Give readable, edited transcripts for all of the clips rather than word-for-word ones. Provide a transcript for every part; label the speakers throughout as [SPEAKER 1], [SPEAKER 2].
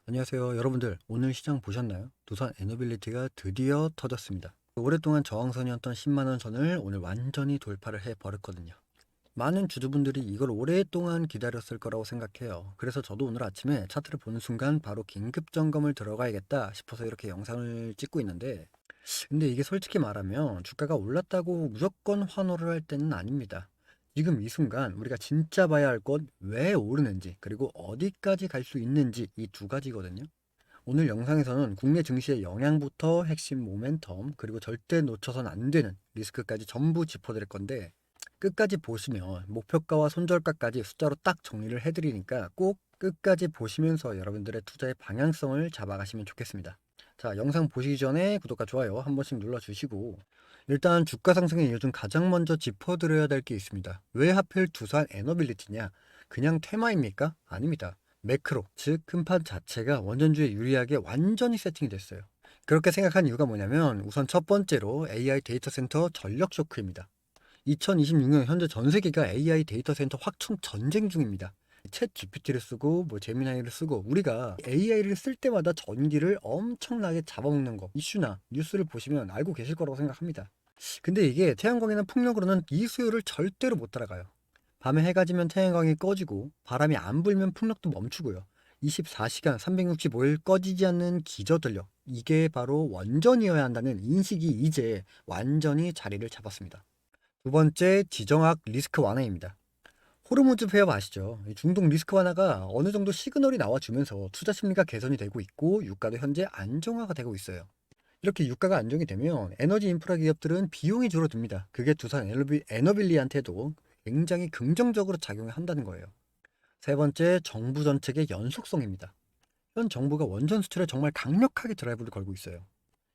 [SPEAKER 1] 안녕하세요. 여러분들, 오늘 시장 보셨나요? 두산 에너빌리티가 드디어 터졌습니다. 오랫동안 저항선이었던 10만원 선을 오늘 완전히 돌파를 해버렸거든요. 많은 주주분들이 이걸 오랫동안 기다렸을 거라고 생각해요. 그래서 저도 오늘 아침에 차트를 보는 순간 바로 긴급 점검을 들어가야겠다 싶어서 이렇게 영상을 찍고 있는데, 근데 이게 솔직히 말하면 주가가 올랐다고 무조건 환호를 할 때는 아닙니다. 지금 이 순간 우리가 진짜 봐야 할 것, 왜 오르는지, 그리고 어디까지 갈 수 있는지, 이 두 가지거든요. 오늘 영상에서는 국내 증시의 영향부터 핵심 모멘텀, 그리고 절대 놓쳐선 안 되는 리스크까지 전부 짚어드릴 건데, 끝까지 보시면 목표가와 손절가까지 숫자로 딱 정리를 해드리니까 꼭 끝까지 보시면서 여러분들의 투자의 방향성을 잡아가시면 좋겠습니다. 자, 영상 보시기 전에 구독과 좋아요 한 번씩 눌러주시고, 일단 주가 상승에 요즘 가장 먼저 짚어드려야 될 게 있습니다. 왜 하필 두산 에너빌리티냐? 그냥 테마입니까? 아닙니다. 매크로, 즉 큰판 자체가 원전주에 유리하게 완전히 세팅이 됐어요. 그렇게 생각한 이유가 뭐냐면, 우선 첫 번째로 AI 데이터 센터 전력 쇼크입니다. 2026년 현재 전 세계가 AI 데이터 센터 확충 전쟁 중입니다. 챗 GPT를 쓰고 제미나이를 쓰고, 우리가 AI를 쓸 때마다 전기를 엄청나게 잡아먹는 거, 이슈나 뉴스를 보시면 알고 계실 거라고 생각합니다. 근데 이게 태양광이나 풍력으로는 이 수요를 절대로 못 따라가요. 밤에 해가 지면 태양광이 꺼지고 바람이 안 불면 풍력도 멈추고요. 24시간 365일 꺼지지 않는 기저전력, 이게 바로 원전이어야 한다는 인식이 이제 완전히 자리를 잡았습니다. 두 번째, 지정학 리스크 완화입니다. 호르무즈 폐업 아시죠? 이 중동 리스크 완화가 어느 정도 시그널이 나와주면서 투자 심리가 개선이 되고 있고, 유가도 현재 안정화가 되고 있어요. 이렇게 유가가 안정이 되면 에너지 인프라 기업들은 비용이 줄어듭니다. 그게 두산 에너빌리한테도 굉장히 긍정적으로 작용을 한다는 거예요. 세 번째, 정부 정책의 연속성입니다. 현 정부가 원전 수출에 정말 강력하게 드라이브를 걸고 있어요.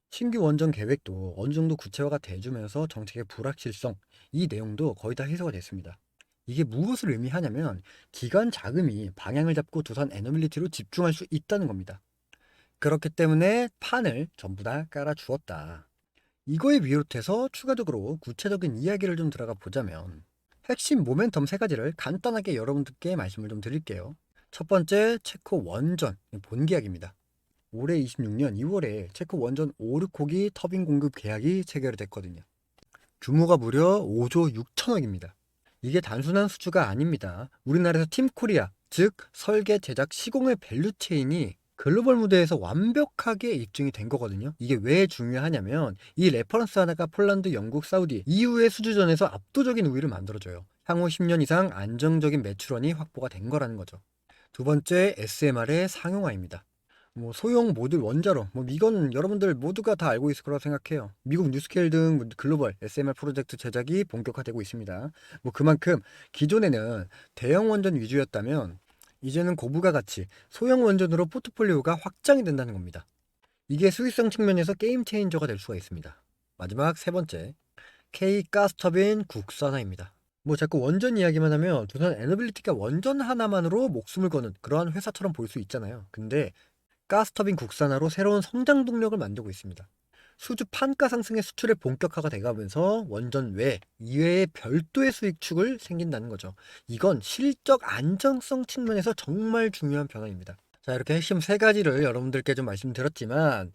[SPEAKER 1] 신규 원전 계획도 어느 정도 구체화가 돼주면서 정책의 불확실성, 이 내용도 거의 다 해소가 됐습니다. 이게 무엇을 의미하냐면, 기관 자금이 방향을 잡고 두산 에너빌리티로 집중할 수 있다는 겁니다. 그렇기 때문에 판을 전부 다 깔아주었다. 이거에 비롯해서 추가적으로 구체적인 이야기를 좀 들어가 보자면, 핵심 모멘텀 세 가지를 간단하게 여러분들께 말씀을 좀 드릴게요. 첫 번째, 체코 원전 본계약입니다. 올해 26년 2월에 체코 원전 오르코기 터빈 공급 계약이 체결이 됐거든요. 규모가 무려 5조 6천억입니다. 이게 단순한 수주가 아닙니다. 우리나라에서 팀코리아, 즉 설계, 제작, 시공의 밸류체인이 글로벌 무대에서 완벽하게 입증이 된 거거든요. 이게 왜 중요하냐면, 이 레퍼런스 하나가 폴란드, 영국, 사우디, EU의 수주전에서 압도적인 우위를 만들어줘요. 향후 10년 이상 안정적인 매출원이 확보가 된 거라는 거죠. 두 번째, SMR의 상용화입니다. 소형 모듈 원자로, 이건 여러분들 모두가 다 알고 있을 거라고 생각해요. 미국 뉴스케일 등 글로벌 SMR 프로젝트 제작이 본격화되고 있습니다. 그만큼 기존에는 대형 원전 위주였다면, 이제는 고부가 가치 소형 원전으로 포트폴리오가 확장이 된다는 겁니다. 이게 수익성 측면에서 게임 체인저가 될 수가 있습니다. 마지막 세 번째, K 가스터빈 국산화입니다. 자꾸 원전 이야기만 하면 두산 에너빌리티가 원전 하나만으로 목숨을 거는 그러한 회사처럼 보일 수 있잖아요. 근데 가스터빈 국산화로 새로운 성장 동력을 만들고 있습니다. 수주 판가 상승의 수출의 본격화가 돼가면서 원전 외 이외의 별도의 수익축을 생긴다는 거죠. 이건 실적 안정성 측면에서 정말 중요한 변화입니다. 자, 이렇게 핵심 세 가지를 여러분들께 좀 말씀드렸지만,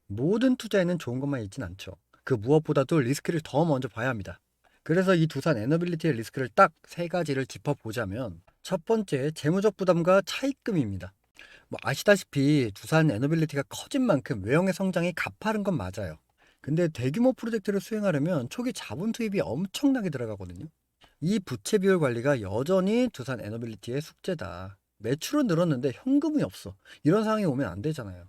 [SPEAKER 1] 모든 투자에는 좋은 것만 있진 않죠. 그 무엇보다도 리스크를 더 먼저 봐야 합니다. 그래서 이 두산 에너빌리티의 리스크를 딱 세 가지를 짚어보자면, 첫 번째, 재무적 부담과 차입금입니다. 아시다시피 두산 에너빌리티가 커진 만큼 외형의 성장이 가파른 건 맞아요. 근데 대규모 프로젝트를 수행하려면 초기 자본 투입이 엄청나게 들어가거든요. 이 부채 비율 관리가 여전히 두산 에너빌리티의 숙제다. 매출은 늘었는데 현금이 없어. 이런 상황이 오면 안 되잖아요.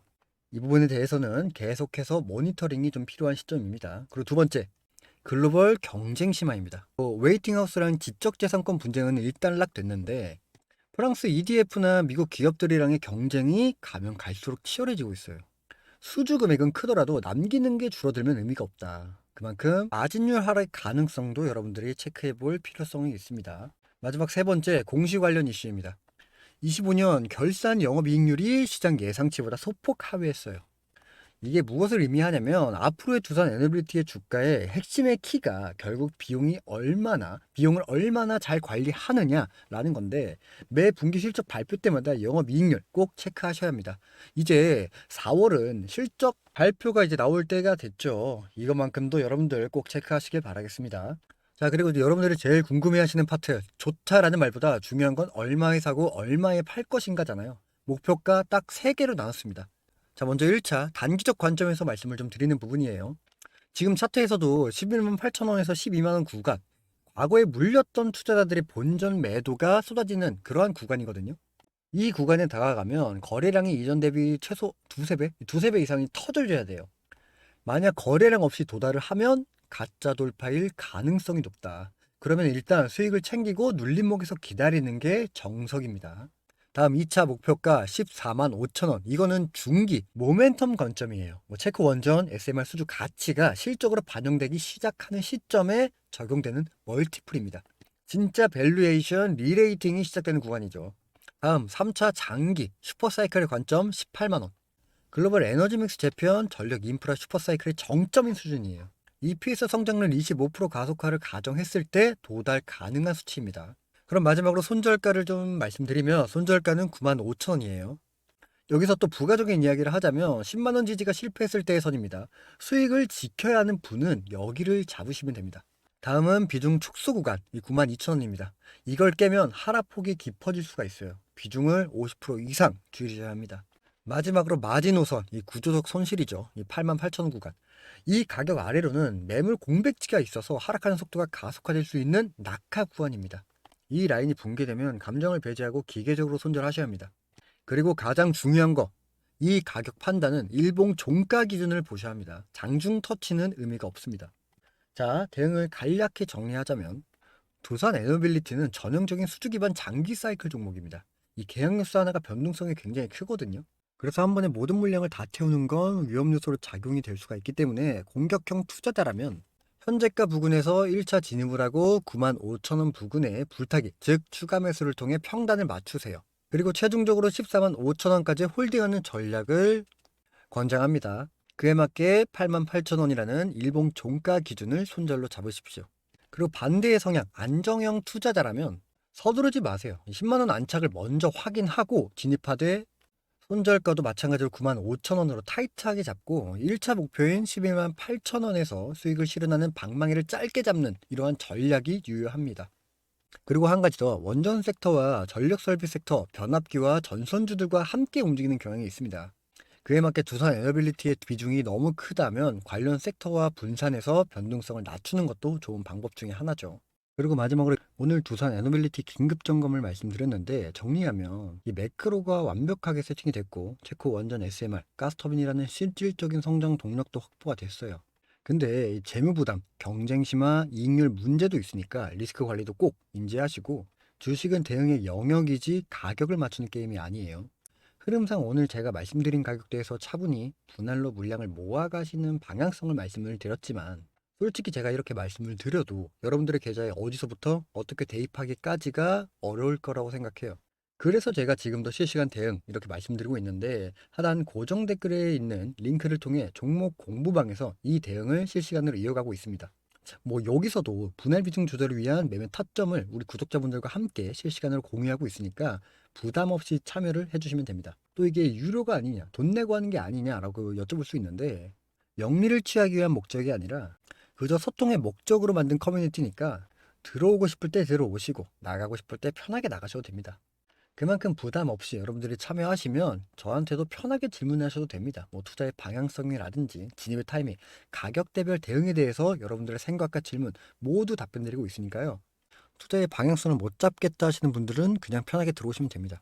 [SPEAKER 1] 이 부분에 대해서는 계속해서 모니터링이 좀 필요한 시점입니다. 그리고 두 번째, 글로벌 경쟁 심화입니다. 웨이팅하우스랑 지적재산권 분쟁은 일단락됐는데, 프랑스 EDF나 미국 기업들이랑의 경쟁이 가면 갈수록 치열해지고 있어요. 수주 금액은 크더라도 남기는 게 줄어들면 의미가 없다. 그만큼 마진율 하락 가능성도 여러분들이 체크해 볼 필요성이 있습니다. 마지막 세 번째, 공시 관련 이슈입니다. 25년 결산 영업이익률이 시장 예상치보다 소폭 하회했어요. 이게 무엇을 의미하냐면 앞으로의 두산 에너빌리티의 주가의 핵심의 키가 결국 비용을 얼마나 잘 관리하느냐라는 건데, 매 분기 실적 발표 때마다 영업이익률 꼭 체크하셔야 합니다. 이제 4월은 실적 발표가 이제 나올 때가 됐죠. 이것만큼도 여러분들 꼭 체크하시길 바라겠습니다. 자, 그리고 이제 여러분들이 제일 궁금해하시는 파트, 좋다라는 말보다 중요한 건 얼마에 사고 얼마에 팔 것인가잖아요. 목표가 딱 3개로 나눴습니다. 자, 먼저 1차 단기적 관점에서 말씀을 좀 드리는 부분이에요. 지금 차트에서도 11만 8천 원에서 12만 원 구간, 과거에 물렸던 투자자들의 본전 매도가 쏟아지는 그러한 구간이거든요. 이 구간에 다가가면 거래량이 이전 대비 최소 두세 배 이상이 터져줘야 돼요. 만약 거래량 없이 도달을 하면 가짜 돌파일 가능성이 높다. 그러면 일단 수익을 챙기고 눌림목에서 기다리는 게 정석입니다. 다음 2차 목표가 14만 5천 원. 이거는 중기 모멘텀 관점이에요. 체크 원전 SMR 수주 가치가 실적으로 반영되기 시작하는 시점에 적용되는 멀티플입니다. 진짜 밸류에이션 리레이팅이 시작되는 구간이죠. 다음 3차 장기 슈퍼사이클의 관점 18만 원. 글로벌 에너지 믹스 재편 전력 인프라 슈퍼사이클의 정점인 수준이에요. EPS 성장률 25% 가속화를 가정했을 때 도달 가능한 수치입니다. 그럼 마지막으로 손절가를 좀 말씀드리면 손절가는 9만 5천 원이에요. 여기서 또 부가적인 이야기를 하자면 10만 원 지지가 실패했을 때의 선입니다. 수익을 지켜야 하는 분은 여기를 잡으시면 됩니다. 다음은 비중 축소 구간, 이 9만 2천 원입니다. 이걸 깨면 하락폭이 깊어질 수가 있어요. 비중을 50% 이상 줄이셔야 합니다. 마지막으로 마지노선, 이 구조적 손실이죠. 이 8만 8천 원 구간. 이 가격 아래로는 매물 공백지가 있어서 하락하는 속도가 가속화될 수 있는 낙하 구간입니다. 이 라인이 붕괴되면 감정을 배제하고 기계적으로 손절하셔야 합니다. 그리고 가장 중요한 거, 이 가격 판단은 일봉 종가 기준을 보셔야 합니다. 장중 터치는 의미가 없습니다. 자, 대응을 간략히 정리하자면 두산 에너빌리티는 전형적인 수주 기반 장기 사이클 종목입니다. 이 계약 뉴스 하나가 변동성이 굉장히 크거든요. 그래서 한 번에 모든 물량을 다 태우는 건 위험 요소로 작용이 될 수가 있기 때문에 공격형 투자자라면 현재가 부근에서 1차 진입을 하고 9만 5천 원 부근에 불타기, 즉 추가 매수를 통해 평단을 맞추세요. 그리고 최종적으로 14만 5천 원까지 홀딩하는 전략을 권장합니다. 그에 맞게 8만 8천 원이라는 일봉 종가 기준을 손절로 잡으십시오. 그리고 반대의 성향, 안정형 투자자라면 서두르지 마세요. 10만 원 안착을 먼저 확인하고 진입하되 손절가도 마찬가지로 9만 5천 원으로 타이트하게 잡고 1차 목표인 11만 8천 원에서 수익을 실현하는 방망이를 짧게 잡는 이러한 전략이 유효합니다. 그리고 한 가지 더, 원전 섹터와 전력 설비 섹터, 변압기와 전선주들과 함께 움직이는 경향이 있습니다. 그에 맞게 두산 에너빌리티의 비중이 너무 크다면 관련 섹터와 분산해서 변동성을 낮추는 것도 좋은 방법 중에 하나죠. 그리고 마지막으로 오늘 두산 에너빌리티 긴급 점검을 말씀드렸는데, 정리하면 이 매크로가 완벽하게 세팅이 됐고 체코 원전 SMR, 가스터빈이라는 실질적인 성장 동력도 확보가 됐어요. 근데 이 재무 부담, 경쟁 심화, 이익률 문제도 있으니까 리스크 관리도 꼭 인지하시고, 주식은 대응의 영역이지 가격을 맞추는 게임이 아니에요. 흐름상 오늘 제가 말씀드린 가격대에서 차분히 분할로 물량을 모아가시는 방향성을 말씀을 드렸지만, 솔직히 제가 이렇게 말씀을 드려도 여러분들의 계좌에 어디서부터 어떻게 대입하기까지가 어려울 거라고 생각해요. 그래서 제가 지금도 실시간 대응 이렇게 말씀드리고 있는데, 하단 고정 댓글에 있는 링크를 통해 종목 공부방에서 이 대응을 실시간으로 이어가고 있습니다. 뭐 여기서도 분할 비중 조절을 위한 매매 타점을 우리 구독자분들과 함께 실시간으로 공유하고 있으니까 부담 없이 참여를 해주시면 됩니다. 또 이게 유료가 아니냐, 돈 내고 하는 게 아니냐라고 여쭤볼 수 있는데, 영리를 취하기 위한 목적이 아니라 그저 소통의 목적으로 만든 커뮤니티니까 들어오고 싶을 때 들어오시고 나가고 싶을 때 편하게 나가셔도 됩니다. 그만큼 부담 없이 여러분들이 참여하시면 저한테도 편하게 질문하셔도 됩니다. 뭐 투자의 방향성이라든지 진입의 타이밍, 가격대별 대응에 대해서 여러분들의 생각과 질문 모두 답변드리고 있으니까요. 투자의 방향성을 못 잡겠다 하시는 분들은 그냥 편하게 들어오시면 됩니다.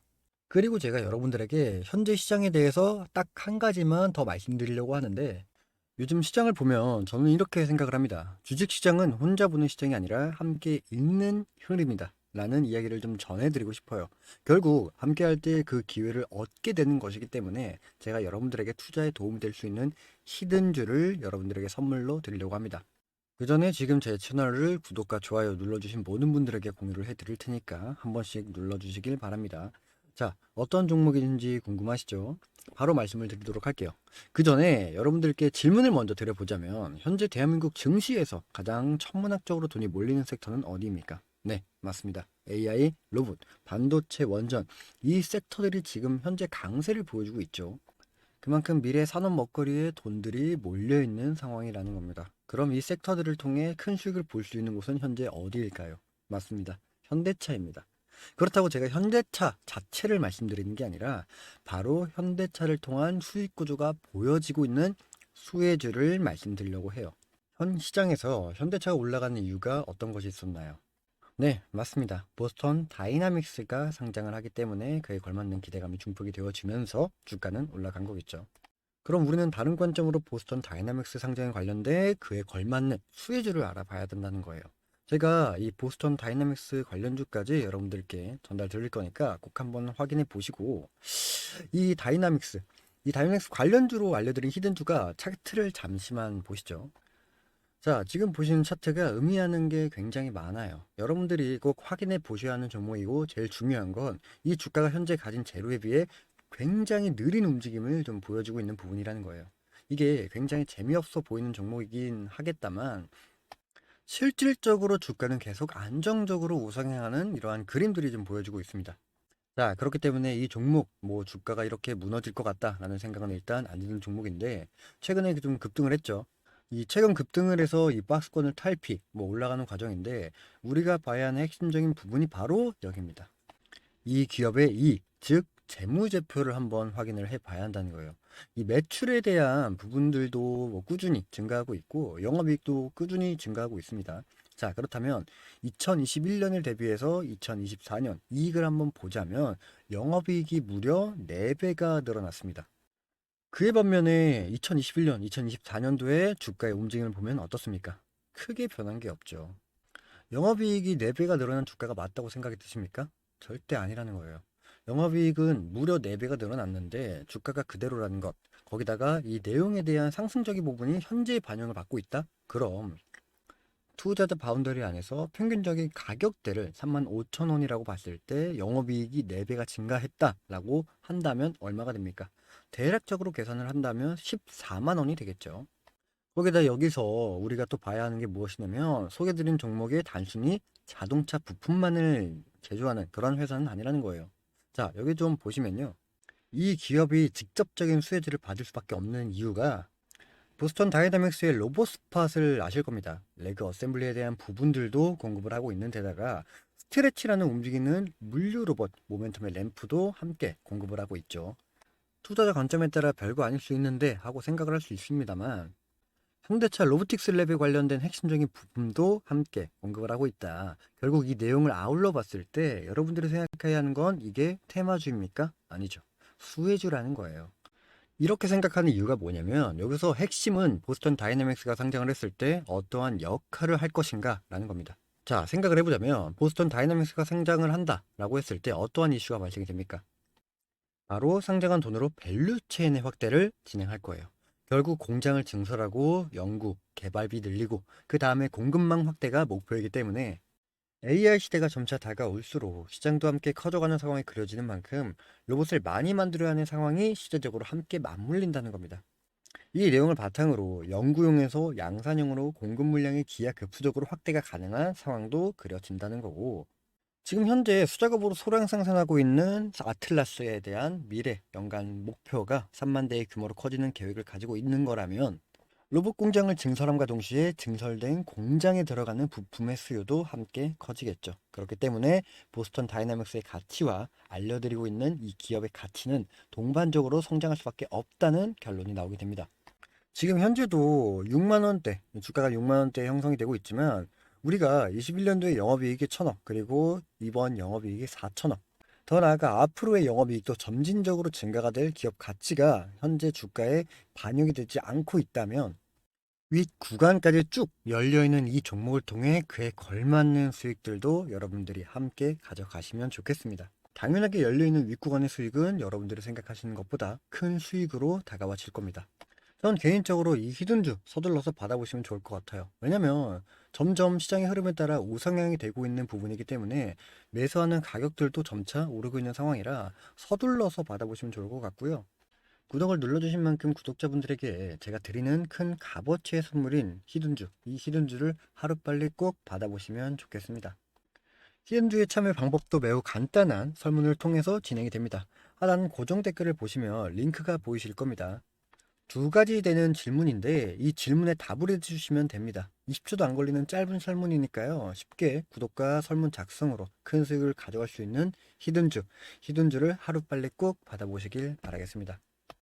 [SPEAKER 1] 그리고 제가 여러분들에게 현재 시장에 대해서 딱 한 가지만 더 말씀드리려고 하는데, 요즘 시장을 보면 저는 이렇게 생각을 합니다. 주식시장은 혼자 보는 시장이 아니라 함께 있는 흐름이다 라는 이야기를 좀 전해드리고 싶어요. 결국 함께 할 때 그 기회를 얻게 되는 것이기 때문에 제가 여러분들에게 투자에 도움이 될 수 있는 히든줄을 여러분들에게 선물로 드리려고 합니다. 그 전에 지금 제 채널을 구독과 좋아요 눌러주신 모든 분들에게 공유를 해드릴 테니까 한 번씩 눌러주시길 바랍니다. 자, 어떤 종목인지 궁금하시죠? 바로 말씀을 드리도록 할게요. 그 전에 여러분들께 질문을 먼저 드려보자면 현재 대한민국 증시에서 가장 천문학적으로 돈이 몰리는 섹터는 어디입니까? 네, 맞습니다. AI, 로봇, 반도체, 원전 이 섹터들이 지금 현재 강세를 보여주고 있죠. 그만큼 미래 산업 먹거리에 돈들이 몰려있는 상황이라는 겁니다. 그럼 이 섹터들을 통해 큰 수익을 볼 수 있는 곳은 현재 어디일까요? 맞습니다. 현대차입니다. 그렇다고 제가 현대차 자체를 말씀드리는 게 아니라 바로 현대차를 통한 수익 구조가 보여지고 있는 수혜주를 말씀드리려고 해요. 현 시장에서 현대차가 올라가는 이유가 어떤 것이 있었나요? 네, 맞습니다. 보스턴 다이나믹스가 상장을 하기 때문에 그에 걸맞는 기대감이 중폭이 되어지면서 주가는 올라간 거겠죠. 그럼 우리는 다른 관점으로 보스턴 다이나믹스 상장에 관련돼 그에 걸맞는 수혜주를 알아봐야 된다는 거예요. 제가 이 보스턴 다이나믹스 관련주까지 여러분들께 전달 드릴 거니까 꼭 한번 확인해 보시고 이 다이나믹스, 이 다이나믹스 관련주로 알려드린 히든주가 차트를 잠시만 보시죠. 자, 지금 보시는 차트가 의미하는 게 굉장히 많아요. 여러분들이 꼭 확인해 보셔야 하는 종목이고 제일 중요한 건 이 주가가 현재 가진 재료에 비해 굉장히 느린 움직임을 좀 보여주고 있는 부분이라는 거예요. 이게 굉장히 재미없어 보이는 종목이긴 하겠다만 실질적으로 주가는 계속 안정적으로 우상향하는 이러한 그림들이 좀 보여주고 있습니다. 자, 그렇기 때문에 이 종목, 뭐 주가가 이렇게 무너질 것 같다라는 생각은 일단 안 드는 종목인데 최근에 좀 급등을 했죠. 이 최근 급등을 해서 이 박스권을 탈피, 뭐 올라가는 과정인데 우리가 봐야 하는 핵심적인 부분이 바로 여기입니다. 이 기업의 이익, 즉 재무제표를 한번 확인을 해 봐야 한다는 거예요. 이 매출에 대한 부분들도 뭐 꾸준히 증가하고 있고 영업이익도 꾸준히 증가하고 있습니다. 자, 그렇다면 2021년을 대비해서 2024년 이익을 한번 보자면 영업이익이 무려 4배가 늘어났습니다. 그에 반면에 2021년, 2024년도에 주가의 움직임을 보면 어떻습니까? 크게 변한 게 없죠. 영업이익이 4배가 늘어난 주가가 맞다고 생각이 드십니까? 절대 아니라는 거예요. 영업이익은 무려 4배가 늘어났는데 주가가 그대로라는 것. 거기다가 이 내용에 대한 상승적인 부분이 현재 반영을 받고 있다? 그럼 투자자 바운더리 안에서 평균적인 가격대를 35,000원이라고 봤을 때 영업이익이 4배가 증가했다라고 한다면 얼마가 됩니까? 대략적으로 계산을 한다면 14만 원이 되겠죠. 거기다 여기서 우리가 또 봐야 하는 게 무엇이냐면 소개드린 종목이 단순히 자동차 부품만을 제조하는 그런 회사는 아니라는 거예요. 자, 여기 좀 보시면요. 이 기업이 직접적인 수혜주를 받을 수밖에 없는 이유가 보스턴 다이나믹스의 로봇 스팟을 아실 겁니다. 레그 어셈블리에 대한 부분들도 공급을 하고 있는 데다가 스트레치라는 움직이는 물류 로봇 모멘텀의 램프도 함께 공급을 하고 있죠. 투자자 관점에 따라 별거 아닐 수 있는데 하고 생각을 할 수 있습니다만 현대차 로보틱스 랩에 관련된 핵심적인 부분도 함께 언급을 하고 있다. 결국 이 내용을 아울러 봤을 때 여러분들이 생각해야 하는 건 이게 테마주입니까? 아니죠. 수혜주라는 거예요. 이렇게 생각하는 이유가 뭐냐면 여기서 핵심은 보스턴 다이내믹스가 상장을 했을 때 어떠한 역할을 할 것인가 라는 겁니다. 자, 생각을 해보자면 보스턴 다이내믹스가 상장을 한다 라고 했을 때 어떠한 이슈가 발생이 됩니까? 바로 상장한 돈으로 밸류체인의 확대를 진행할 거예요. 결국 공장을 증설하고 연구, 개발비 늘리고 그 다음에 공급망 확대가 목표이기 때문에 AI 시대가 점차 다가올수록 시장도 함께 커져가는 상황이 그려지는 만큼 로봇을 많이 만들어야 하는 상황이 시대적으로 함께 맞물린다는 겁니다. 이 내용을 바탕으로 연구용에서 양산형으로 공급 물량이 기하급수적으로 확대가 가능한 상황도 그려진다는 거고 지금 현재 수작업으로 소량 생산하고 있는 아틀라스에 대한 미래 연간 목표가 3만 대의 규모로 커지는 계획을 가지고 있는 거라면 로봇 공장을 증설함과 동시에 증설된 공장에 들어가는 부품의 수요도 함께 커지겠죠. 그렇기 때문에 보스턴 다이나믹스의 가치와 알려드리고 있는 이 기업의 가치는 동반적으로 성장할 수밖에 없다는 결론이 나오게 됩니다. 지금 현재도 6만 원대, 주가가 6만 원대에 형성이 되고 있지만 우리가 21년도에 영업이익이 1,000억, 그리고 이번 영업이익이 4,000억. 더 나아가 앞으로의 영업이익도 점진적으로 증가가 될 기업 가치가 현재 주가에 반영이 되지 않고 있다면 윗 구간까지 쭉 열려있는 이 종목을 통해 그에 걸맞는 수익들도 여러분들이 함께 가져가시면 좋겠습니다. 당연하게 열려있는 윗구간의 수익은 여러분들이 생각하시는 것보다 큰 수익으로 다가와질 겁니다. 전 개인적으로 이 히든주 서둘러서 받아보시면 좋을 것 같아요. 왜냐면 점점 시장의 흐름에 따라 우상향이 되고 있는 부분이기 때문에 매수하는 가격들도 점차 오르고 있는 상황이라 서둘러서 받아보시면 좋을 것 같고요. 구독을 눌러주신 만큼 구독자분들에게 제가 드리는 큰 값어치의 선물인 히든주, 이 히든주를 하루빨리 꼭 받아보시면 좋겠습니다. 히든주의 참여 방법도 매우 간단한 설문을 통해서 진행이 됩니다. 하단 고정 댓글을 보시면 링크가 보이실 겁니다. 두 가지 되는 질문인데 이 질문에 답을 해주시면 됩니다. 20초도 안 걸리는 짧은 설문이니까요. 쉽게 구독과 설문 작성으로 큰 수익을 가져갈 수 있는 히든주를 하루빨리 꼭 받아보시길 바라겠습니다.